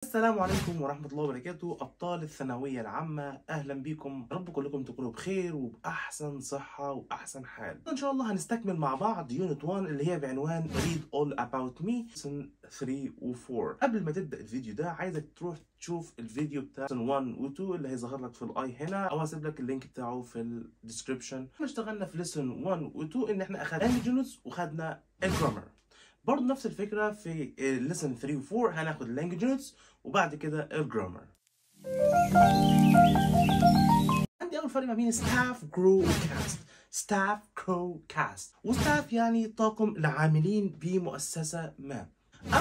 السلام عليكم ورحمة الله وبركاته. أبطال الثانوية العامة، أهلا بيكم. رب كلكم تكونوا بخير وبأحسن صحة وأحسن حال. إن شاء الله هنستكمل مع بعض يونت 1 اللي هي بعنوان Read All About Me Lesson 3 و 4. قبل ما تبدأ الفيديو ده عايزك تروح تشوف الفيديو بتاع Lesson 1 و 2 اللي هيظهر لك في الآي هنا، أو هسيب لك اللينك بتاعه في الديسكريبشن. احنا اشتغلنا في Lesson 1 و 2 إن احنا أخدنا languages وخدنا الجرامر. برضه نفس الفكرة في lesson 3 و 4 هناخد language units وبعد كده الجرامر. عندي أول فرق ما بين staff, crew و cast. staff, crew, cast. وstaff يعني طاقم العاملين بمؤسسة ما.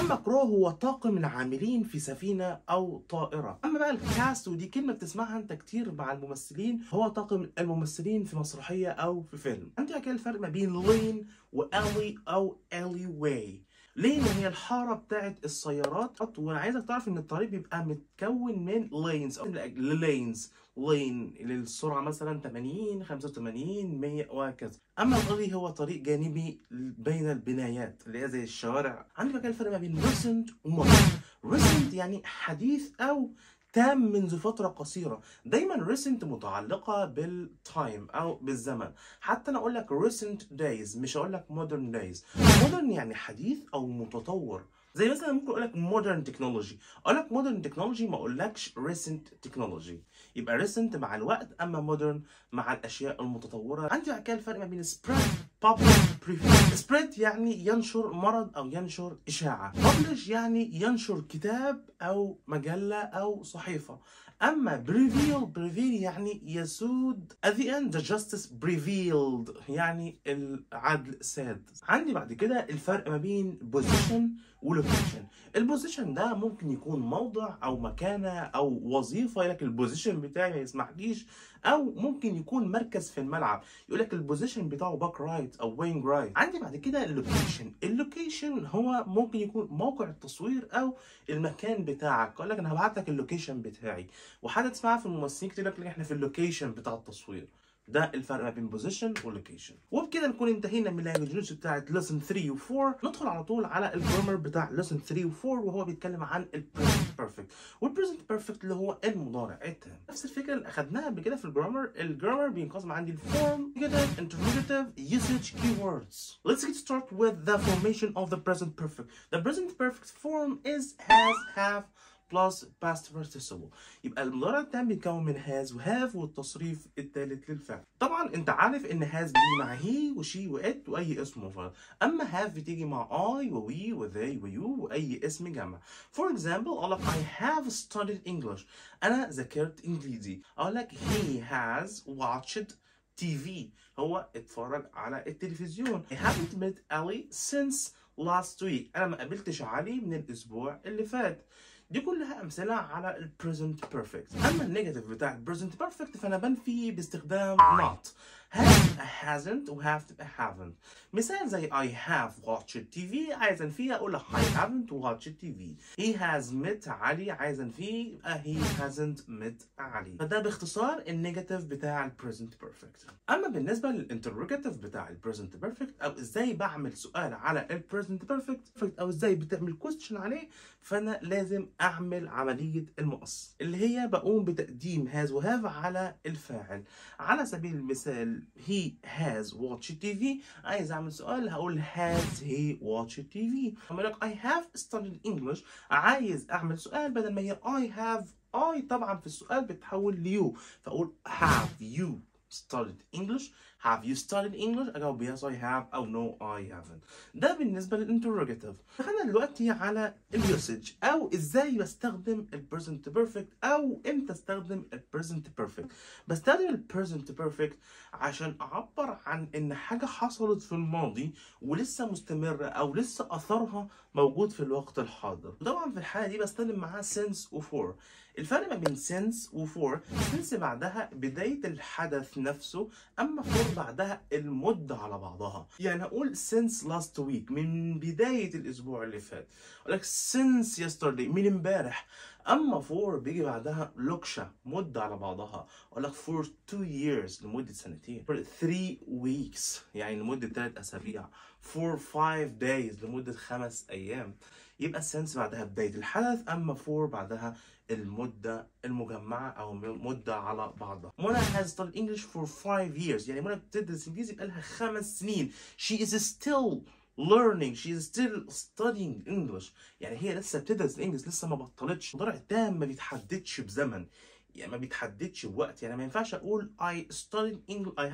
أما كرو هو طاقم العاملين في سفينة أو طائرة. أما بقى الكاست، ودي كلمة بتسمعها أنت كتير مع الممثلين، هو طاقم الممثلين في مسرحية أو في فيلم. عندي كده الفرق ما بين لين وألي أو ألي واي. لين هي الحارة بتاعت السيارات، وأنا عايزك تعرف إن الطريق بيبقى متكون من لينز أو لينز. لين للسرعة مثلا 80 85 100 وهكذا. أما الألي هو طريق جانبي بين البنايات اللي هي زي الشوارع. عندي بقى الفرق ما بين recent ومودرن. recent يعني حديث أو تام منذ فترة قصيرة. دايما recent متعلقة بالتايم أو بالزمن. حتى أنا أقول لك recent days، مش أقول لك modern days. modern يعني حديث أو متطور. زي مثلا ممكن أقول لك modern technology، أقول لك modern technology، ما أقولكش recent technology. يبقى recent مع الوقت، أما modern مع الأشياء المتطورة. عندي بعد كده الفرق ما بين spread publish preview. spread يعني ينشر مرض أو ينشر إشاعة. publish يعني ينشر كتاب أو مجلة أو صحيفة. أما prevail يعني يسود. at the end the justice prevailed يعني العدل ساد. عندي بعد كده الفرق ما بين position ولوكيشن. البوزيشن ده ممكن يكون موضع او مكانه او وظيفه، لك البوزيشن بتاعي ما يسمحليش، او ممكن يكون مركز في الملعب، يقول لك البوزيشن بتاعه باك رايت او وينج رايت. عندي بعد كده اللوكيشن. اللوكيشن هو ممكن يكون موقع التصوير او المكان بتاعك. اقول لك انا هبعت لك اللوكيشن بتاعي، وحاجه تسمعها في الممثلين كتير لك احنا في اللوكيشن بتاع التصوير. ده الفرق ما بين بوزيشن ولوكيشن. وبكده نكون انتهينا من اللانجوج بتاعت lesson 3 و 4. ندخل على طول على الجرامر بتاع lesson 3 و 4، وهو بيتكلم عن البريزنت بيرفكت. والبريزنت بيرفكت اللي هو المضارع التام. نفس الفكره اللي اخدناها قبل كده في الجرامر. الجرامر بينقسم عندي الفورم، negative, interrogative, usage, keywords. Let's get started with the formation of the present perfect. The present perfect form is has, have plus past participle. يبقى المضارع التام بيتكون من has وهاف والتصريف الثالث للفعل. طبعا انت عارف ان has بيجي مع he وشي وات واي اسم مفرد، اما have بتيجي مع I ووي وذي ويو واي اسم جمع. For example اقول لك I have studied English، انا ذاكرت انجليزي. اقول لك he has watched TV، هو اتفرج على التلفزيون. I haven't met Ali since last week، انا ما قابلتش علي من الاسبوع اللي فات. دي كلها امثله على البريزنت بيرفكت. اما النيجاتيف بتاع البريزنت بيرفكت فانا بنفي باستخدام not. have hasn't و have تبقى haven't. مثال زي I have watched TV، عايز انفيه اقول لك I haven't watched TV. he has met علي، عايز انفيه يبقى he hasn't met علي. فده باختصار النيجاتيف بتاع البريزنت بيرفكت. اما بالنسبه للانتروجاتيف بتاع البريزنت بيرفكت، او ازاي بعمل سؤال على البريزنت بيرفكت او ازاي بتعمل كويستشن عليه، فانا لازم اعمل عمليه المقص اللي هي بقوم بتقديم has وهاف على الفاعل. على سبيل المثال he has watched TV، عايز اعمل سؤال هقول has he watched TV. اقول لك I have studied English، عايز اعمل سؤال بدل ما هي I have، I طبعا في السؤال بتحول ليو، فاقول have you studied English. have you studied English؟ اجاوب yes I have او no I haven't. ده بالنسبه للانتروجاتيف. دخلنا دلوقتي على اليوسج، او ازاي بستخدم البريزنت بيرفكت او امتى استخدم البريزنت بيرفكت. بستخدم البريزنت بيرفكت عشان اعبر عن ان حاجه حصلت في الماضي ولسه مستمره او لسه اثرها موجود في الوقت الحاضر. وطبعا في الحاله دي بستخدم معاها since و for. الفرق ما بين since و for، since بعدها بداية الحدث نفسه، أما for بعدها المدة على بعضها. يعني أقول since last week، من بداية الأسبوع اللي فات. أقول لك since yesterday، من امبارح. أما for بيجي بعدها لوكشة، مدة على بعضها. أقول لك for 2 years لمدة سنتين. for 3 weeks يعني لمدة 3 أسابيع. for 5 days لمدة 5 أيام. يبقى since بعدها بداية الحدث، أما for بعدها المدة المجمعة أو مدة على بعضها. منى has studied English for 5 years. يعني منى بتدرس إنجليزي بقالها 5 سنين. She is still learning. She is still studying English. يعني هي لسه بتدرس الإنجليزي، لسه ما بطلتش. المضارع التام ما بيتحددش بزمن، يعني ما بيتحددش بوقت. يعني ما ينفعش اقول I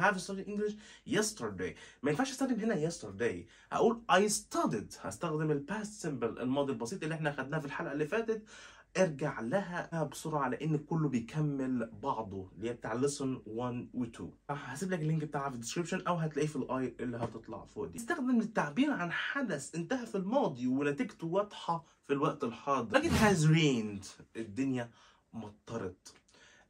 have studied English yesterday. ما ينفعش استخدم هنا yesterday. هقول I studied. هستخدم الباست سمبل، الماضي البسيط اللي احنا خدناه في الحلقه اللي فاتت. ارجع لها بسرعه لان كله بيكمل بعضه، اللي هي بتاع lesson 1 و 2. هسيب لك اللينك بتاعها في الديسكربشن او هتلاقيه في الاي اللي هتطلع فوق دي. استخدم التعبير عن حدث انتهى في الماضي ونتيجته واضحه في الوقت الحاضر. It has rained. الدنيا مطرت.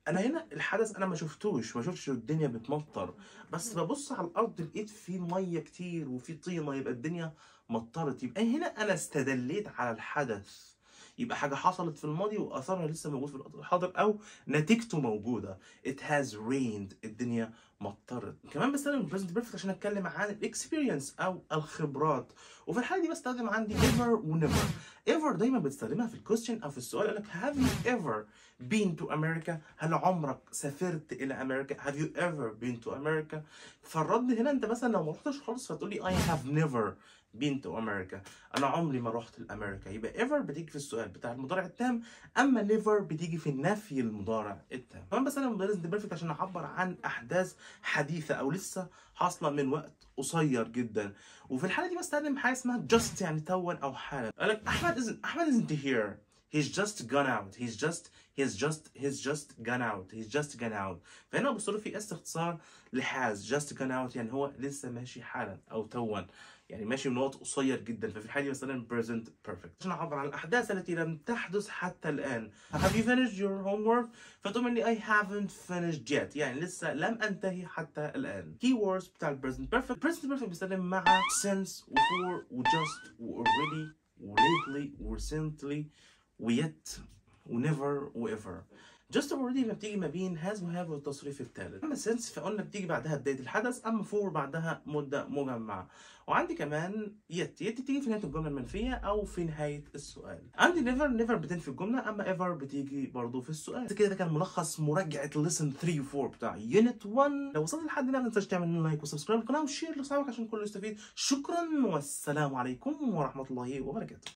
انا هنا الحدث انا ما شفتش الدنيا بتمطر، بس ببص على الارض لقيت في ميه كتير وفي طينه، يبقى الدنيا مطرت. يبقى هنا انا استدليت على الحدث، يبقى حاجه حصلت في الماضي واثرها لسه موجود في الوقت الحاضر او نتيجته موجوده. It has rained. الدنيا مطرت. كمان بستخدم البريزنت بيرفكت عشان اتكلم عن الاكسبيرينس او الخبرات، وفي الحاله دي بستخدم عندي ever و never. ever دايما بتستخدمها في الكويستشن او في السؤال. يقول لك have you ever been to America؟ هل عمرك سافرت الى امريكا؟ have you ever been to America؟ فالرد هنا انت مثلا لو ما رحتش خالص فتقول لي I have never been to America. انا عمري ما رحت لامريكا. يبقى ever بتيجي في السؤال بتاع المضارع التام، اما never بتيجي في النفي المضارع التام. كمان بستخدم البريزنت بيرفكت عشان اعبر عن احداث حديثه او لسه حاصله من وقت قصير جدا، وفي الحاله دي بستخدم حاجه اسمها just، يعني توا او حالا. قال لك احمد isn't here. He's just gone out. He's just gone out. فهنا بص له في اختصار لhas just gone out، يعني هو لسه ماشي حالا او توا، يعني ماشي من وقت قصير جدا. ففي الحالة دي مثلا present perfect عشان اعبر عن الاحداث التي لم تحدث حتى الان. Have you finished your homework؟ فتقول لي I haven't finished yet، يعني لسه لم انتهي حتى الان. keywords بتاع present perfect بيستخدم مع since و for و just و already و lately و recently و yet و never و ever. just already ما بتيجي ما بين has و have والتصريف الثالث. اما since فقلنا بتيجي بعدها بداية الحدث، اما for بعدها مدة مجمعة. وعندي كمان yet بتيجي في نهاية الجملة المنفية او في نهاية السؤال. عندي never بتنفي الجملة، اما ever بتيجي برضو في السؤال. كده ده كان ملخص مراجعة lesson 3 و 4 بتاع unit 1. لو وصلت لحد هنا ما تنساش تعمل لايك وسبسكرايب للقناة وشير لاصحابك عشان كله يستفيد. شكرا والسلام عليكم ورحمة الله وبركاته.